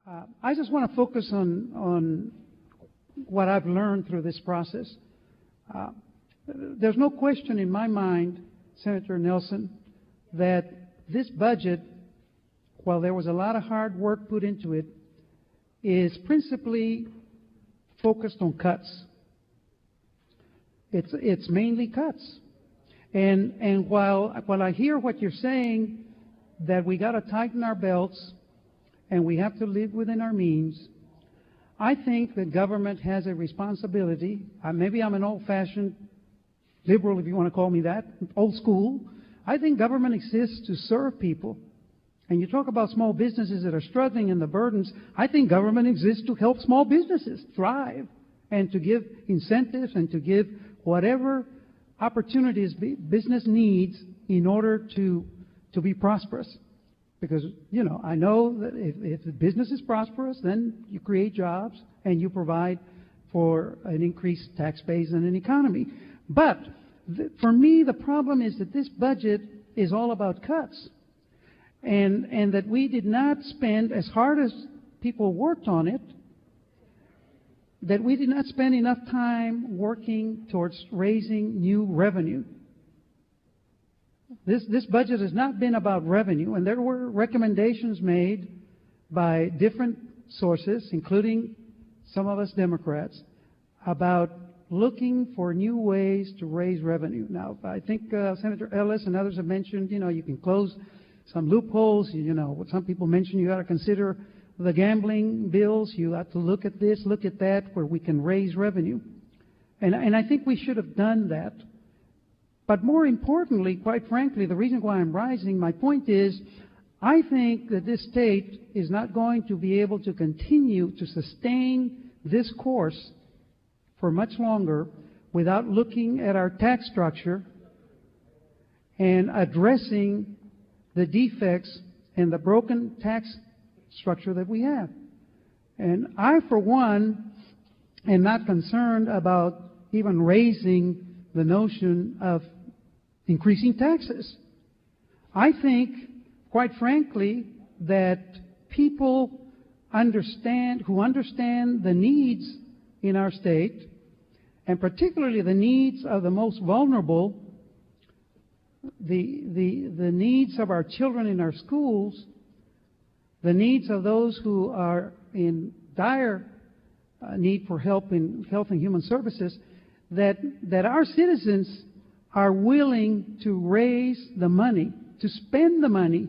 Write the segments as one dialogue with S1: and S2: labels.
S1: I just want to focus on what I've learned through this process. There's no question in my mind, Senator Nelson, that this budget, while there was a lot of hard work put into it, is principally focused on cuts. It's mainly cuts. And while I hear what you're saying, that we got to tighten our belts and we have to live within our means, I think that government has a responsibility. Maybe I'm an old-fashioned liberal, if you want to call me that, old school. I think government exists to serve people. And you talk about small businesses that are struggling and the burdens. I think government exists to help small businesses thrive and to give incentives and to give whatever opportunities business needs in order to be prosperous. Because, you know, I know that if the business is prosperous, then you create jobs and you provide for an increased tax base and an economy. But for me, the problem is that this budget is all about cuts. And that we did not spend, as hard as people worked on it, that we did not spend enough time working towards raising new revenue. This budget has not been about revenue, and there were recommendations made by different sources, including some of us Democrats, about looking for new ways to raise revenue. Now, I think Senator Ellis and others have mentioned, you know, you can close some loopholes. You know, some people mention you got to consider the gambling bills. You have to look at this, look at that, where we can raise revenue. And I think we should have done that. But more importantly, quite frankly, the reason why I'm rising, my point is, I think that this state is not going to be able to continue to sustain this course for much longer without looking at our tax structure and addressing the defects and the broken tax structure that we have. And I, for one, am not concerned about even raising the notion of increasing taxes. I think, quite frankly, that people who understand the needs in our state, and particularly the needs of the most vulnerable, the needs of our children in our schools, the needs of those who are in dire need for help in health and human services, that our citizens are willing to raise the money, to spend the money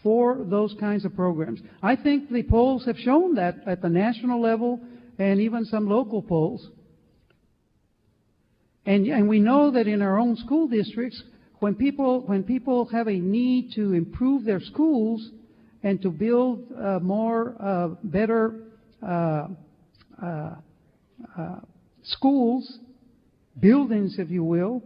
S1: for those kinds of programs. I think the polls have shown that at the national level and even some local polls. And we know that in our own school districts, when people have a need to improve their schools and to build better schools, buildings, if you will,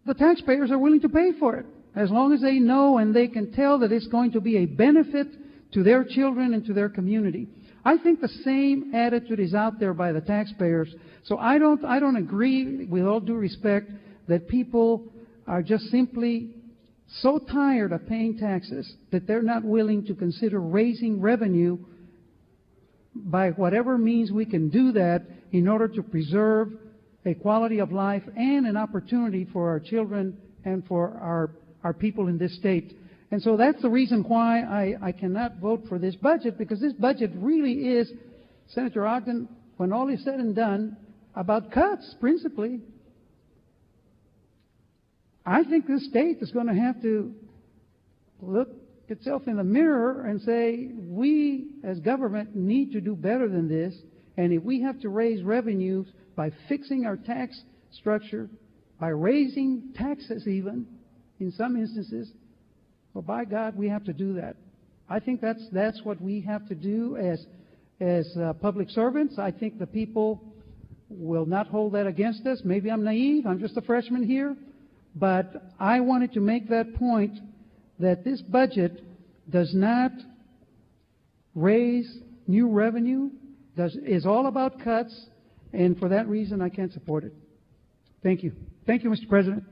S1: the taxpayers are willing to pay for it, as long as they know and they can tell that it's going to be a benefit to their children and to their community. I think the same attitude is out there by the taxpayers. So I don't agree, with all due respect, that people are just simply so tired of paying taxes that they're not willing to consider raising revenue by whatever means we can do that in order to preserve a quality of life and an opportunity for our children and for our people in this state. And so that's the reason why I cannot vote for this budget, because this budget really is, Senator Ogden, when all is said and done, about cuts, principally. I think this state is going to have to look itself in the mirror and say, we as government need to do better than this, and if we have to raise revenues by fixing our tax structure, by raising taxes even, in some instances, well, by God, we have to do that. I think that's what we have to do as public servants. I think the people will not hold that against us. Maybe I'm naive. I'm just a freshman here. But I wanted to make that point, that this budget does not raise new revenue, is all about cuts, and for that reason I can't support it. Thank you. Thank you, Mr. President.